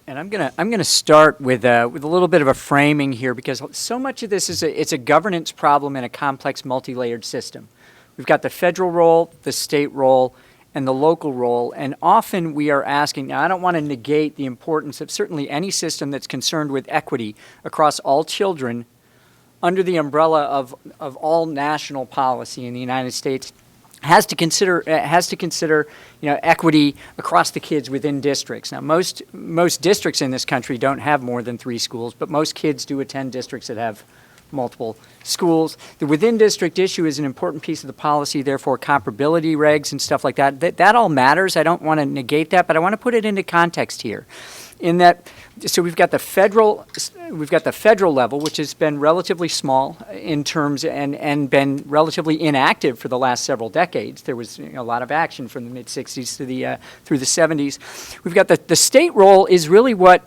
And I'm gonna start with a little bit of a framing here, because so much of this is it's a governance problem in a complex, multi-layered system. We've got the federal role, the state role, and the local role, and often we are asking, now I don't want to negate the importance of certainly any system that's concerned with equity across all children under the umbrella of all national policy in the United States has to consider equity across the kids within districts. Now most districts in this country don't have more than 3 schools, but most kids do attend districts that have multiple schools. The within district issue is an important piece of the policy, therefore comparability regs and stuff like that. That all matters. I don't want to negate that, but I want to put it into context here. In that, so we've got the federal level, which has been relatively small in terms and been relatively inactive for the last several decades. There was a lot of action from the mid-'60s to through the '70s. We've got the state role is really what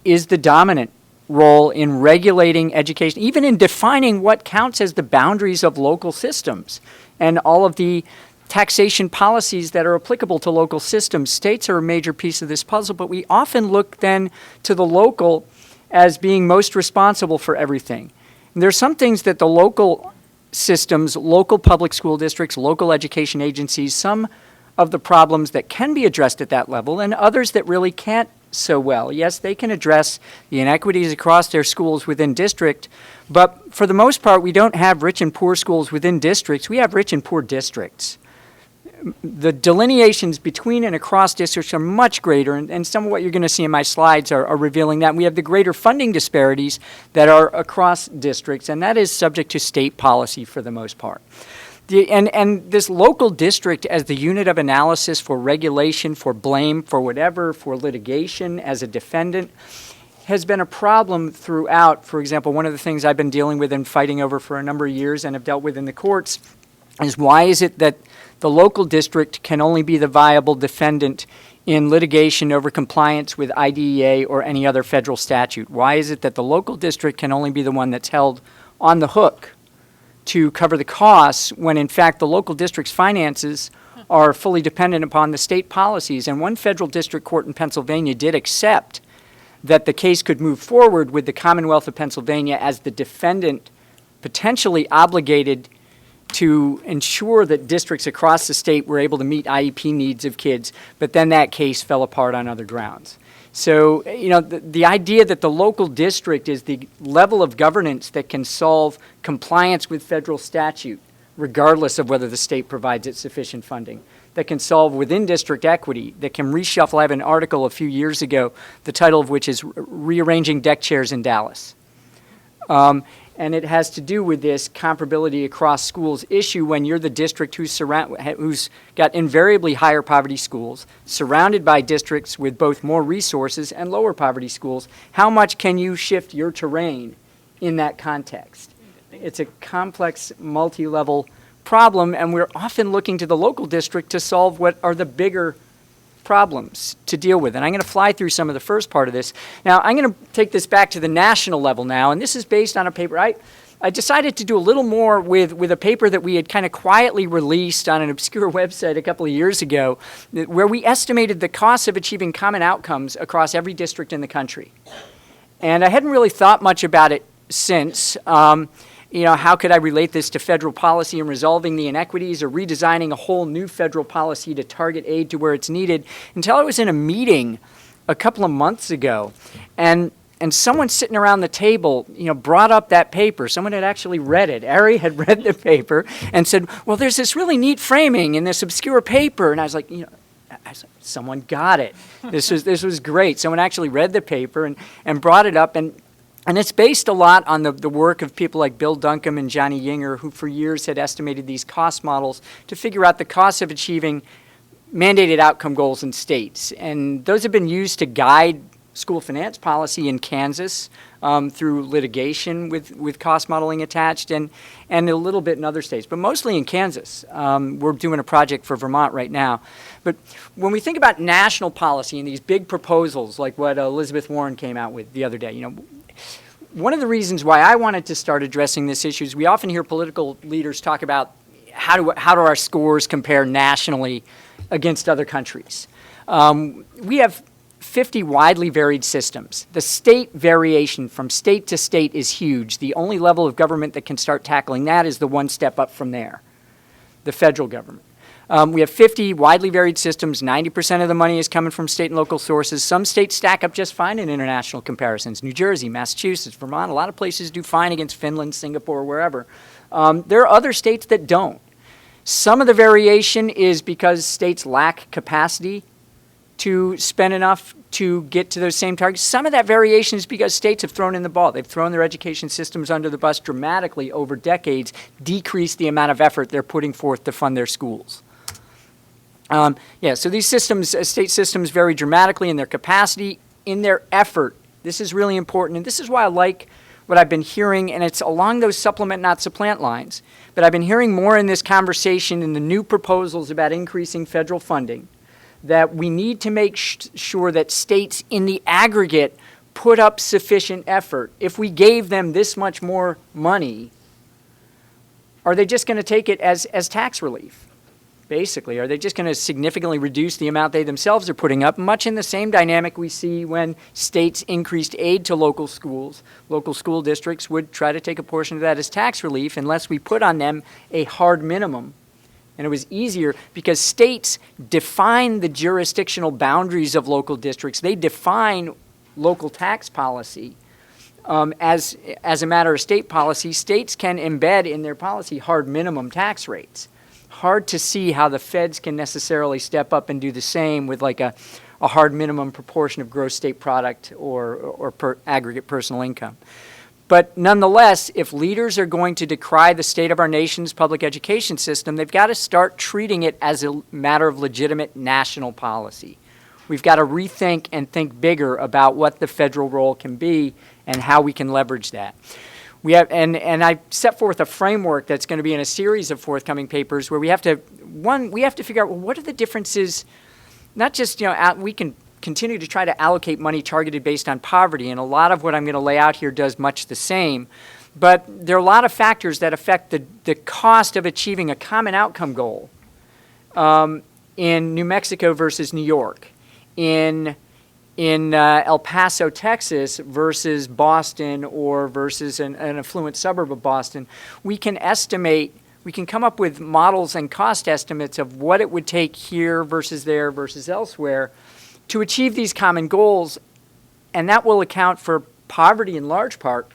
is the dominant role in regulating education, even in defining what counts as the boundaries of local systems and all of the taxation policies that are applicable to local systems. States are a major piece of this puzzle, but we often look then to the local as being most responsible for everything. And there's some things that the local systems, local public school districts, local education agencies, some of the problems that can be addressed at that level, and others that really can't so well. Yes, they can address the inequities across their schools within district, but for the most part, we don't have rich and poor schools within districts. We have rich and poor districts. The delineations between and across districts are much greater, and some of what you're going to see in my slides are revealing that. And we have the greater funding disparities that are across districts, and that is subject to state policy for the most part. And this local district as the unit of analysis for regulation, for blame, for whatever, for litigation as a defendant, has been a problem throughout. For example, one of the things I've been dealing with and fighting over for a number of years and have dealt with in the courts is why is it that the local district can only be the viable defendant in litigation over compliance with IDEA or any other federal statute? Why is it that the local district can only be the one that's held on the hook to cover the costs when in fact the local district's finances are fully dependent upon the state policies? And one federal district court in Pennsylvania did accept that the case could move forward with the Commonwealth of Pennsylvania as the defendant potentially obligated to ensure that districts across the state were able to meet IEP needs of kids, but then that case fell apart on other grounds. So, the idea that the local district is the level of governance that can solve compliance with federal statute, regardless of whether the state provides it sufficient funding, that can solve within district equity, that can reshuffle. I have an article a few years ago, the title of which is Rearranging Deck Chairs in Dallas. And it has to do with this comparability across schools issue when you're the district who's got invariably higher poverty schools, surrounded by districts with both more resources and lower poverty schools. How much can you shift your terrain in that context? It's a complex, multi-level problem, and we're often looking to the local district to solve what are the bigger problems to deal with. And I'm going to fly through some of the first part of this. Now, I'm going to take this back to the national level now, and this is based on a paper. I decided to do a little more with a paper that we had kind of quietly released on an obscure website a couple of years ago, where we estimated the costs of achieving common outcomes across every district in the country. And I hadn't really thought much about it since. How could I relate this to federal policy in resolving the inequities or redesigning a whole new federal policy to target aid to where it's needed, until I was in a meeting a couple of months ago, and someone sitting around the table, brought up that paper. Someone had actually read it. Ari had read the paper and said, well, there's this really neat framing in this obscure paper. And I was like, someone got it. This was great. Someone actually read the paper and brought it up, and it's based a lot on the work of people like Bill Duncombe and Johnny Yinger, who for years had estimated these cost models to figure out the costs of achieving mandated outcome goals in states. And those have been used to guide school finance policy in Kansas through litigation with cost modeling attached, and a little bit in other states, but mostly in Kansas. We're doing a project for Vermont right now. But when we think about national policy and these big proposals like what Elizabeth Warren came out with the other day, one of the reasons why I wanted to start addressing this issue is we often hear political leaders talk about how do our scores compare nationally against other countries. We have 50 widely varied systems. The state variation from state to state is huge. The only level of government that can start tackling that is the one step up from there, the federal government. We have 50 widely varied systems. 90% of the money is coming from state and local sources. Some states stack up just fine in international comparisons. New Jersey, Massachusetts, Vermont, a lot of places do fine against Finland, Singapore, wherever. There are other states that don't. Some of the variation is because states lack capacity to spend enough to get to those same targets. Some of that variation is because states have thrown in the ball. They've thrown their education systems under the bus dramatically over decades, decreased the amount of effort they're putting forth to fund their schools. So these systems, state systems, vary dramatically in their capacity, in their effort. This is really important, and this is why I like what I've been hearing, and it's along those supplement, not supplant lines. But I've been hearing more in this conversation in the new proposals about increasing federal funding, that we need to make sure that states in the aggregate put up sufficient effort. If we gave them this much more money, are they just going to take it as tax relief? Basically, are they just going to significantly reduce the amount they themselves are putting up? Much in the same dynamic we see when states increased aid to local schools. Local school districts would try to take a portion of that as tax relief unless we put on them a hard minimum. And it was easier because states define the jurisdictional boundaries of local districts. They define local tax policy. As a matter of state policy, states can embed in their policy hard minimum tax rates. Hard to see how the feds can necessarily step up and do the same with like a hard minimum proportion of gross state product or aggregate personal income. But nonetheless, if leaders are going to decry the state of our nation's public education system, they've got to start treating it as a matter of legitimate national policy. We've got to rethink and think bigger about what the federal role can be and how we can leverage that. We have, and I set forth a framework that's going to be in a series of forthcoming papers where we have to figure out, well, what are the differences, not just, we can continue to try to allocate money targeted based on poverty, and a lot of what I'm going to lay out here does much the same, but there are a lot of factors that affect the cost of achieving a common outcome goal in New Mexico versus New York, in El Paso, Texas versus Boston or versus an affluent suburb of Boston. We can come up with models and cost estimates of what it would take here versus there versus elsewhere to achieve these common goals, and that will account for poverty in large part,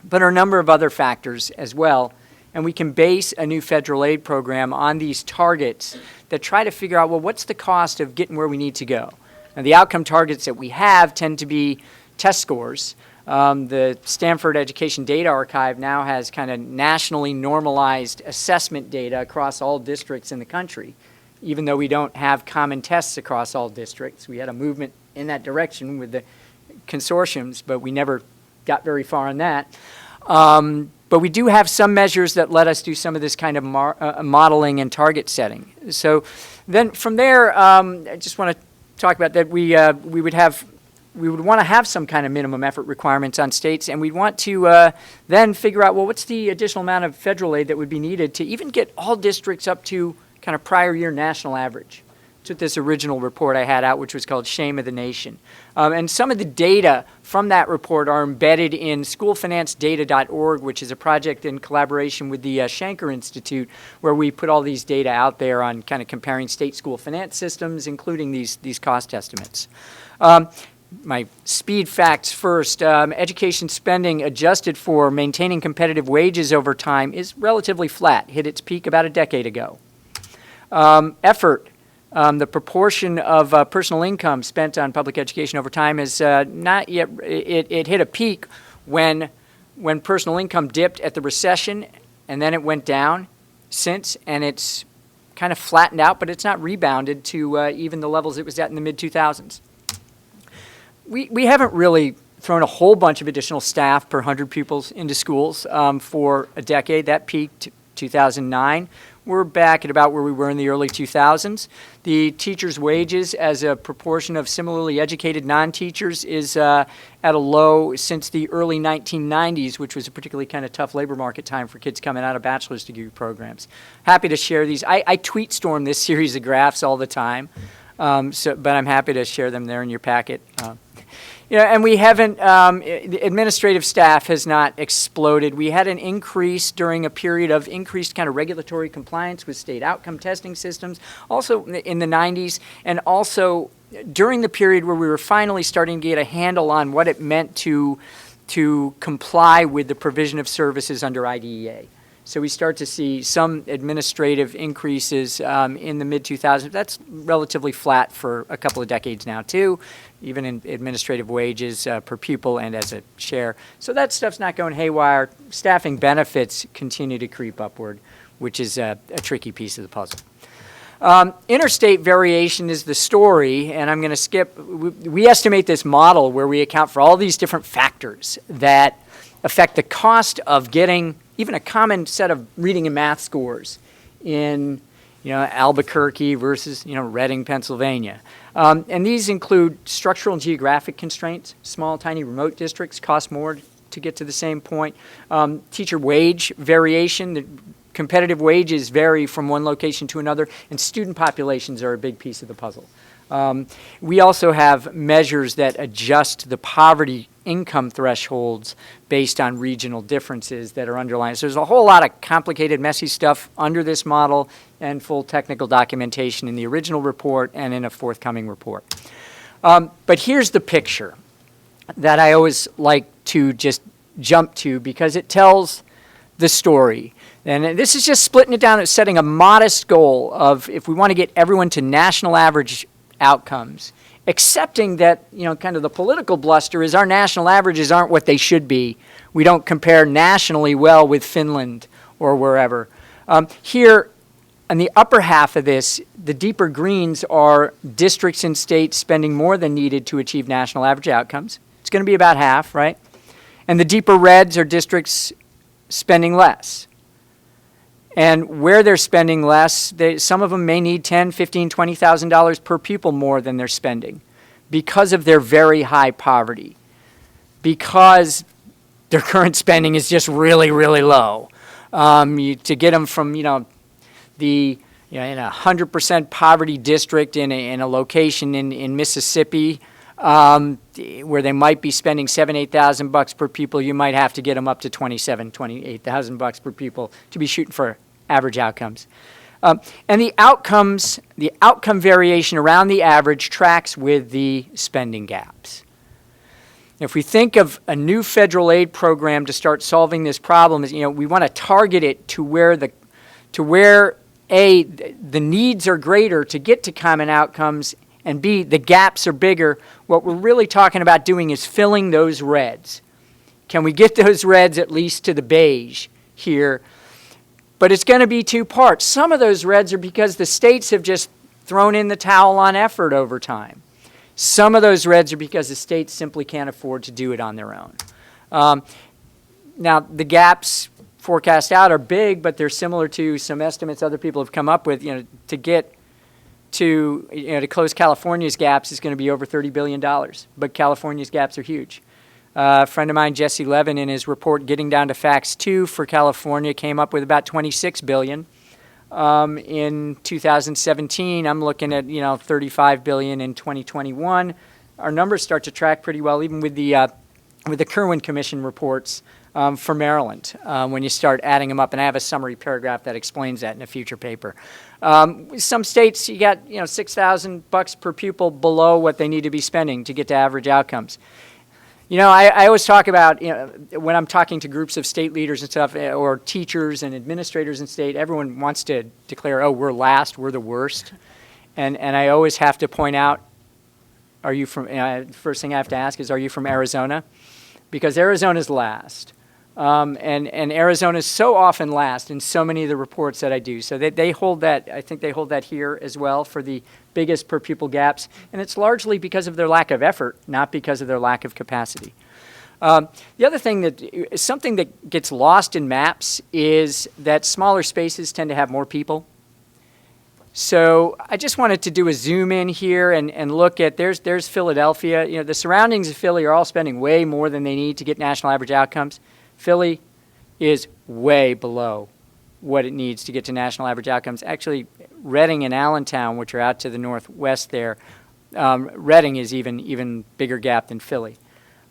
but a number of other factors as well. And we can base a new federal aid program on these targets that try to figure out, well, what's the cost of getting where we need to go? And the outcome targets that we have tend to be test scores. The Stanford Education Data Archive now has kind of nationally normalized assessment data across all districts in the country. Even though we don't have common tests across all districts, we had a movement in that direction with the consortiums, but we never got very far on that. But we do have some measures that let us do some of this kind of modeling and target setting. So then from there, I just want to talk about that we would want to have some kind of minimum effort requirements on states, and we'd want to then figure out, well, what's the additional amount of federal aid that would be needed to even get all districts up to kind of prior year national average. That's what this original report I had out, which was called Shame of the Nation. And some of the data from that report are embedded in schoolfinancedata.org, which is a project in collaboration with the Shanker Institute, where we put all these data out there on kind of comparing state school finance systems, including these cost estimates. My speed facts first. Education spending adjusted for maintaining competitive wages over time is relatively flat, hit its peak about a decade ago. Effort. The proportion of personal income spent on public education over time is not yet, it hit a peak when personal income dipped at the recession, and then it went down since, and it's kind of flattened out, but it's not rebounded to even the levels it was at in the mid-2000s. We haven't really thrown a whole bunch of additional staff per 100 pupils into schools for a decade. That peaked 2009. We're back at about where we were in the early 2000s. The teachers' wages as a proportion of similarly educated non-teachers is at a low since the early 1990s, which was a particularly kind of tough labor market time for kids coming out of bachelor's degree programs. Happy to share these. I tweet storm this series of graphs all the time. But I'm happy to share them there in your packet. And we haven't, administrative staff has not exploded. We had an increase during a period of increased kind of regulatory compliance with state outcome testing systems, also in the 90s, and also during the period where we were finally starting to get a handle on what it meant to comply with the provision of services under IDEA. So we start to see some administrative increases in the mid-2000s. That's relatively flat for a couple of decades now, too, even in administrative wages per pupil and as a share. So that stuff's not going haywire. Staffing benefits continue to creep upward, which is a tricky piece of the puzzle. Interstate variation is the story, and I'm going to skip. We estimate this model where we account for all these different factors that affect the cost of getting even a common set of reading and math scores in Albuquerque versus Reading, Pennsylvania. And these include structural and geographic constraints. Small, tiny, remote districts cost more to get to the same point. Teacher wage variation. The competitive wages vary from one location to another, and student populations are a big piece of the puzzle. We also have measures that adjust the poverty income thresholds based on regional differences that are underlying. So there's a whole lot of complicated, messy stuff under this model and full technical documentation in the original report and in a forthcoming report. But here's the picture that I always like to just jump to because it tells the story. And this is just splitting it down and setting a modest goal of if we want to get everyone to national average outcomes, accepting that, kind of the political bluster is our national averages aren't what they should be. We don't compare nationally well with Finland or wherever. Here, on the upper half of this, the deeper greens are districts and states spending more than needed to achieve national average outcomes. It's going to be about half, right? And the deeper reds are districts spending less. And where they're spending less, some of them may need $10,000, $15,000, $20,000 per pupil more than they're spending because of their very high poverty, because their current spending is just really, really low. To get them from, in a 100% poverty district in a location in Mississippi, where they might be spending $7,000, $8,000 per pupil, you might have to get them up to $27,000, $28,000 per pupil to be shooting for average outcomes. And the outcome variation around the average tracks with the spending gaps. If we think of a new federal aid program to start solving this problem, we want to target it to where the needs are greater to get to common outcomes, and B, the gaps are bigger. What we're really talking about doing is filling those reds. Can we get those reds at least to the beige here? But it's going to be two parts. Some of those reds are because the states have just thrown in the towel on effort over time. Some of those reds are because the states simply can't afford to do it on their own. Now, the gaps forecast out are big, but they're similar to some estimates other people have come up with. To get to close California's gaps is going to be over $30 billion, but California's gaps are huge. A friend of mine, Jesse Levin, in his report, Getting Down to Facts 2 for California, came up with about $26 billion. In 2017, I'm looking at, $35 billion in 2021. Our numbers start to track pretty well, even with the Kirwan Commission reports for Maryland, when you start adding them up. And I have a summary paragraph that explains that in a future paper. Some states, you got, $6,000 per pupil below what they need to be spending to get to average outcomes. I always talk about, when I'm talking to groups of state leaders and stuff, or teachers and administrators in state, everyone wants to declare, oh, we're last, we're the worst. And I always have to point out, are you from, first thing I have to ask is, are you from Arizona? Because Arizona's last. And Arizona is so often last in so many of the reports that I do. So they hold that, I think they hold that here as well for the biggest per pupil gaps. And it's largely because of their lack of effort, not because of their lack of capacity. The other thing something that gets lost in maps is that smaller spaces tend to have more people. So I just wanted to do a zoom in here and look at, there's Philadelphia. The surroundings of Philly are all spending way more than they need to get national average outcomes. Philly is way below what it needs to get to national average outcomes. Actually, Reading and Allentown, which are out to the northwest there, Reading is even bigger gap than Philly.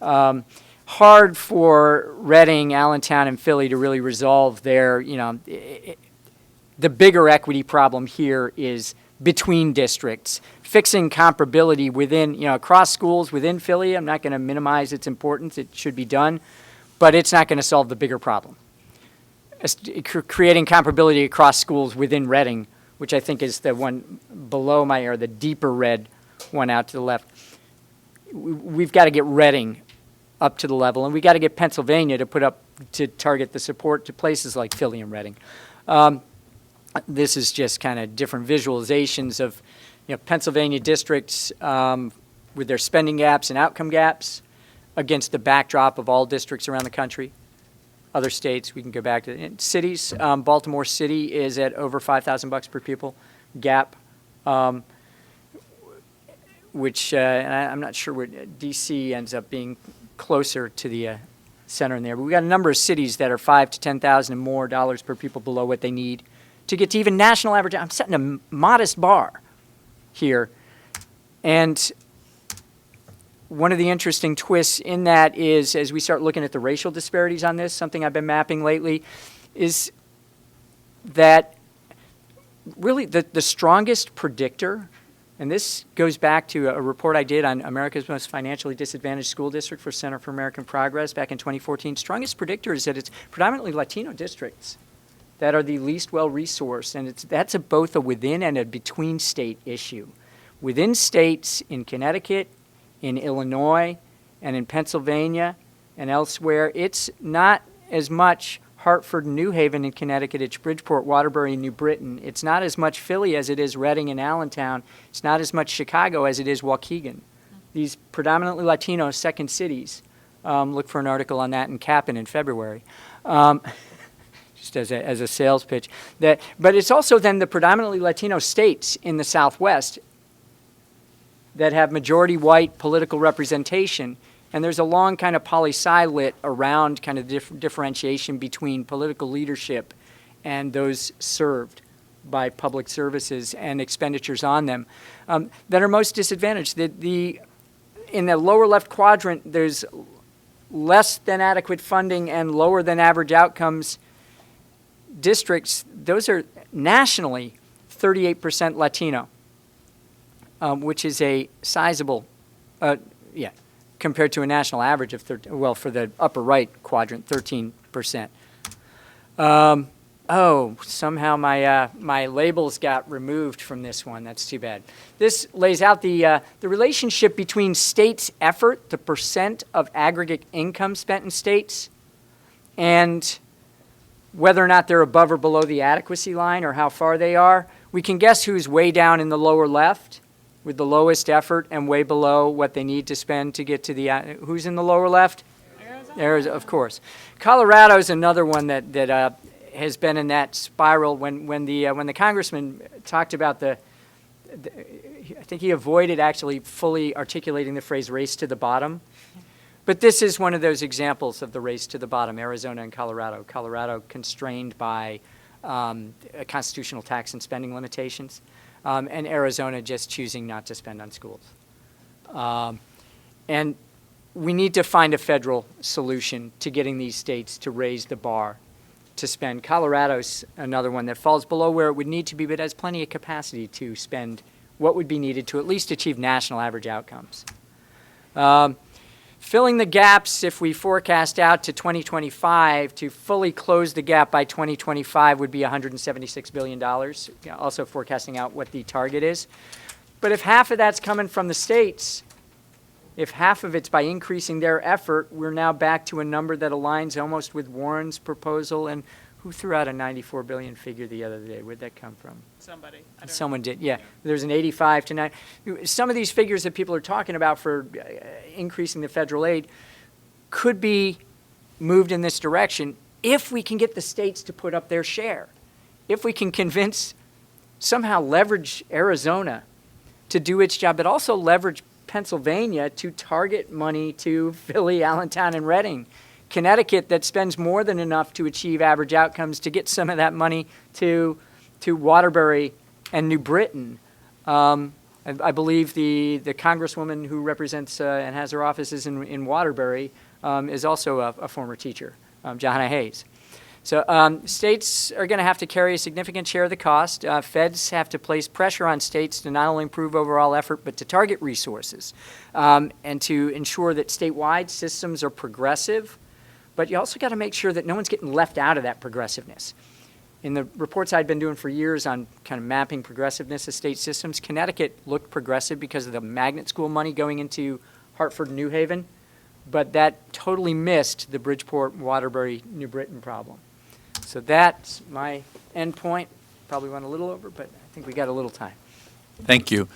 Hard for Reading, Allentown, and Philly to really resolve their, the bigger equity problem here is between districts. Fixing comparability within, across schools within Philly, I'm not going to minimize its importance. It should be done, but it's not going to solve the bigger problem. Creating comparability across schools within Reading, which I think is the one below or the deeper red one out to the left. We've got to get Reading up to the level, and we got to get Pennsylvania to target the support to places like Philly and Reading. This is just kind of different visualizations of Pennsylvania districts with their spending gaps and outcome gaps against the backdrop of all districts around the country. Other states, we can go back to cities. Baltimore City is at over $5,000 per pupil gap, which and I'm not sure what D.C. ends up being closer to the center in there. But we've got a number of cities that are $5,000 to $10,000 and more dollars per pupil below what they need to get to even national average. I'm setting a modest bar here. And one of the interesting twists in that is, as we start looking at the racial disparities on this, something I've been mapping lately, is that really the strongest predictor, and this goes back to a report I did on America's most financially disadvantaged school district for Center for American Progress back in 2014. Strongest predictor is that it's predominantly Latino districts that are the least well-resourced, and that's both a within and a between state issue. Within states, in Connecticut, in Illinois, and in Pennsylvania, and elsewhere, it's not as much Hartford and New Haven in Connecticut. It's Bridgeport, Waterbury, and New Britain. It's not as much Philly as it is Reading and Allentown. It's not as much Chicago as it is Waukegan. These predominantly Latino second cities. Look for an article on that in Kaplan in February. Just as a sales pitch. But it's also then the predominantly Latino states in the Southwest that have majority white political representation. And there's a long kind of poli-sci lit around kind of differentiation between political leadership and those served by public services and expenditures on them that are most disadvantaged. In the lower left quadrant, there's less than adequate funding and lower than average outcomes districts. Those are nationally 38% Latino, which is a sizable, compared to a national average of for the upper right quadrant, 13%. Somehow my labels got removed from this one. That's too bad. This lays out the relationship between states' effort, the percent of aggregate income spent in states, and whether or not they're above or below the adequacy line or how far they are. We can guess who's way down in the lower left with the lowest effort and way below what they need to spend to get to the, who's in the lower left? Arizona, of course. Colorado is another one that has been in that spiral. When the congressman talked about I think he avoided actually fully articulating the phrase race to the bottom. But this is one of those examples of the race to the bottom, Arizona and Colorado. Colorado constrained by constitutional tax and spending limitations, and Arizona just choosing not to spend on schools. And we need to find a federal solution to getting these states to raise the bar to spend. Colorado's another one that falls below where it would need to be, but has plenty of capacity to spend what would be needed to at least achieve national average outcomes. Filling the gaps, if we forecast out to 2025, to fully close the gap by 2025 would be $176 billion, also forecasting out what the target is. But if half of that's coming from the states, if half of it's by increasing their effort, we're now back to a number that aligns almost with Warren's proposal. And who threw out a $94 billion figure the other day? Where'd that come from? Somebody. Someone did, yeah. There's an 85 to 9. Some of these figures that people are talking about for increasing the federal aid could be moved in this direction if we can get the states to put up their share. If we can somehow leverage Arizona to do its job, but also leverage Pennsylvania to target money to Philly, Allentown, and Reading Connecticut that spends more than enough to achieve average outcomes to get some of that money to Waterbury and New Britain. I believe the congresswoman who represents and has her offices in Waterbury is also a former teacher, Johanna Hayes. So states are going to have to carry a significant share of the cost. Feds have to place pressure on states to not only improve overall effort, but to target resources and to ensure that statewide systems are progressive. But you also got to make sure that no one's getting left out of that progressiveness. In the reports I'd been doing for years on kind of mapping progressiveness of state systems, Connecticut looked progressive because of the magnet school money going into Hartford and New Haven, but that totally missed the Bridgeport, Waterbury, New Britain problem. So that's my end point. Probably went a little over, but I think we got a little time. Thank you.